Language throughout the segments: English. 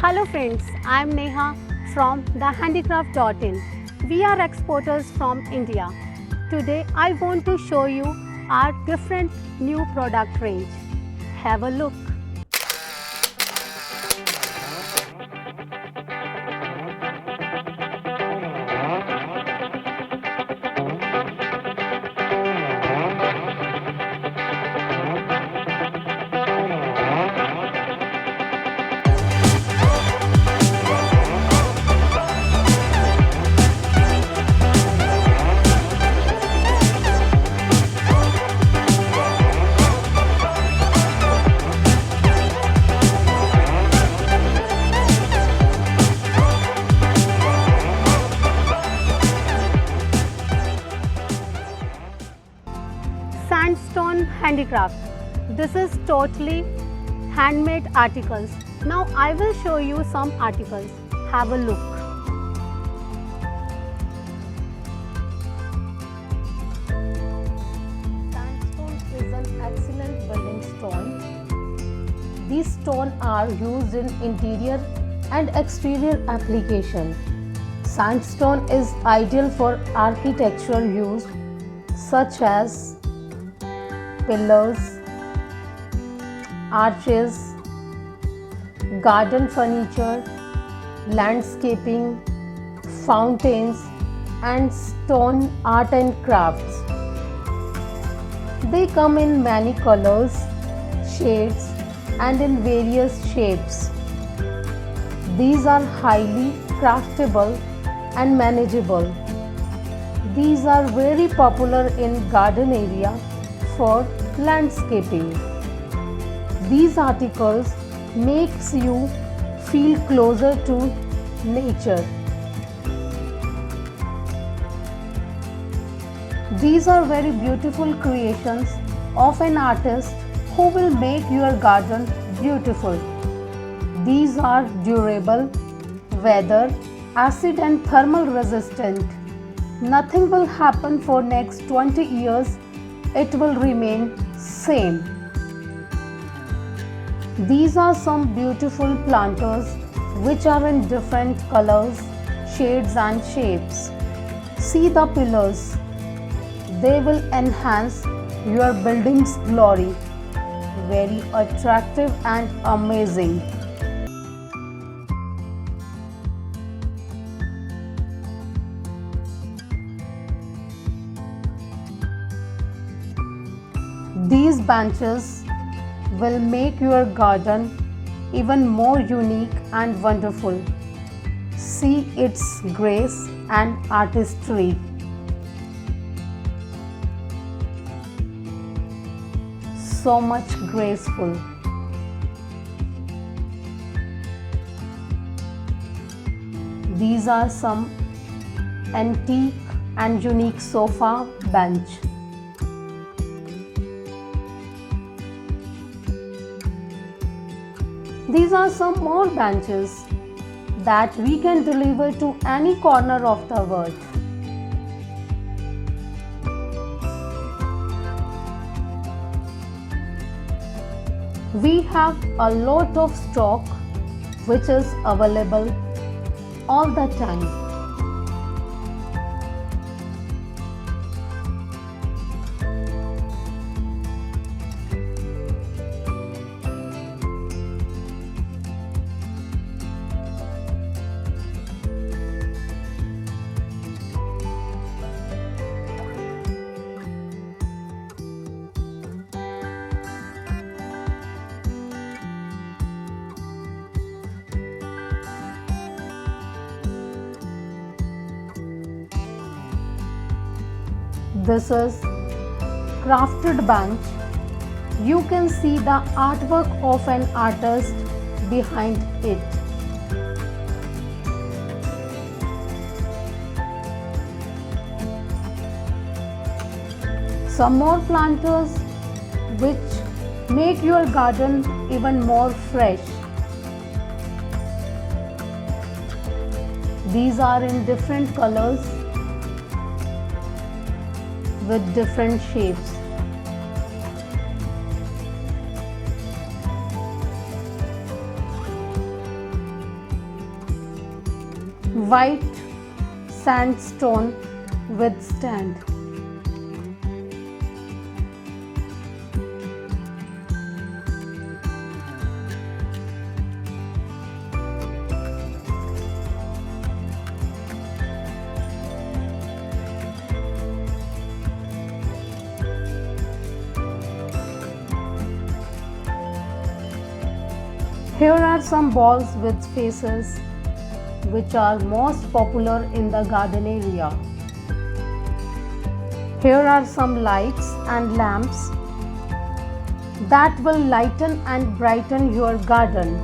Hello friends, I am Neha from thehandicraft.in. We are exporters from India. Today I want to show you our different new product range. Have a look. Sandstone handicraft. This is totally handmade articles. Now I will show you some articles. Have a look. Sandstone is an excellent building stone. These stones are used in interior and exterior application. Sandstone is ideal for architectural use such as pillars, arches, garden furniture, landscaping, fountains, and stone art and crafts. They come in many colors, shades, and in various shapes. These are highly craftable and manageable. These are very popular in garden area for landscaping. These articles makes you feel closer to nature. These are very beautiful creations of an artist who will make your garden beautiful. These are durable, weather, acid and thermal resistant. Nothing will happen for next 20 years. It will remain same. These are some beautiful planters which are in different colors, shades and shapes. See the pillars. They will enhance your building's glory. Very attractive and amazing. These benches will make your garden even more unique and wonderful. See its grace and artistry. So much graceful. These are some antique and unique sofa bench. These are some more benches that we can deliver to any corner of the world. We have a lot of stock which is available all the time. This is crafted bench. You can see the artwork of an artist behind it. Some more planters which make your garden even more fresh. These are in different colors with different shapes. white sandstone with stand. Here are some balls with faces which are most popular in the garden area. Here are some lights and lamps that will lighten and brighten your garden.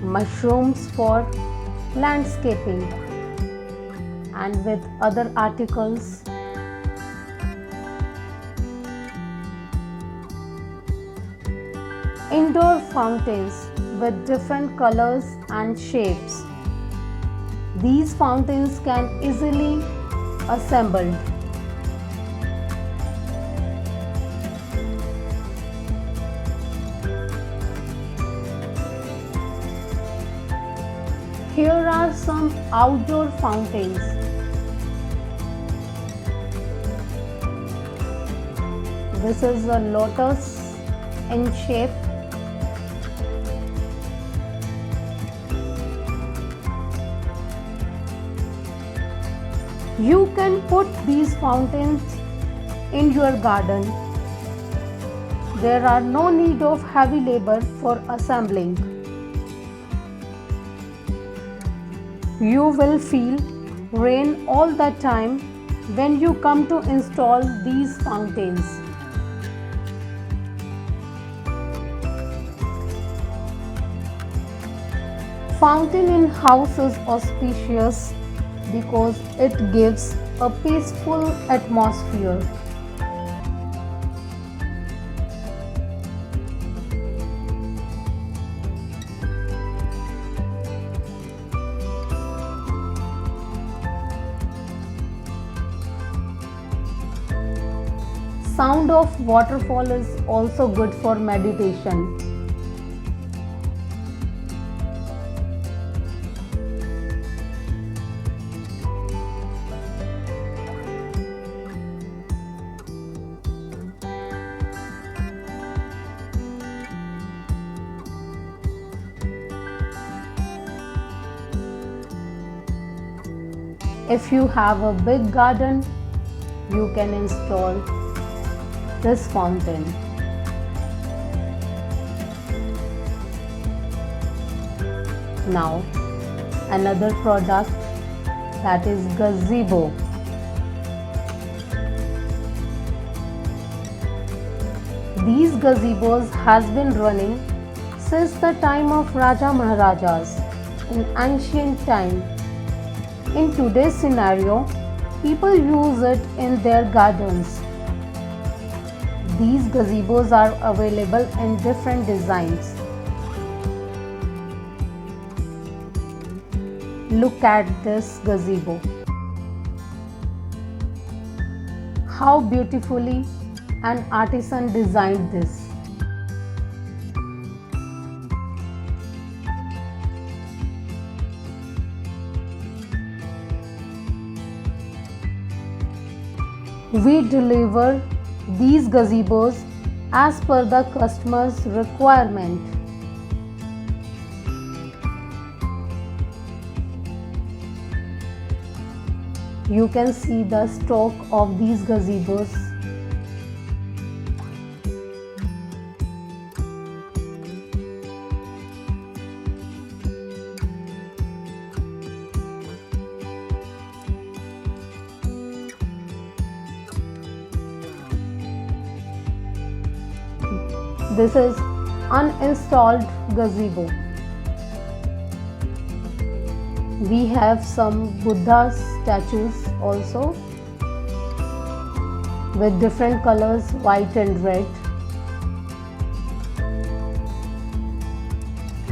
Mushrooms for landscaping, and with other articles. Indoor fountains with different colors and shapes. These fountains can easily assembled. Here are some outdoor fountains. This is a lotus in shape. You can put these fountains in your garden. There are no need of heavy labor for assembling. You will feel rain all the time when you come to install these fountains. Fountain in house is auspicious because it gives a peaceful atmosphere. Sound of waterfall is also good for meditation. If you have a big garden, you can install this fountain. Now, another product, that is gazebo. These gazebos has been running since the time of Raja Maharajas in ancient time. In today's scenario, people use it in their gardens. These gazebos are available in different designs. Look at this gazebo. How beautifully an artisan designed this. We deliver these gazebos as per the customer's requirement. You can see the stock of these gazebos. This is uninstalled gazebo. We have some Buddha statues also with different colors, white and red.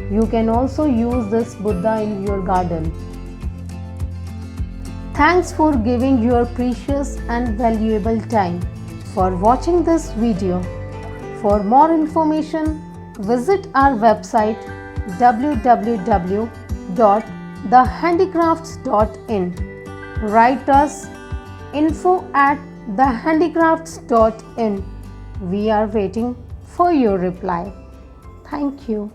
You can also use this Buddha in your garden. Thanks for giving your precious and valuable time. for watching this video. For more information, visit our website www.thehandicrafts.in. Write us info@thehandicrafts.in. We are waiting for your reply. Thank you.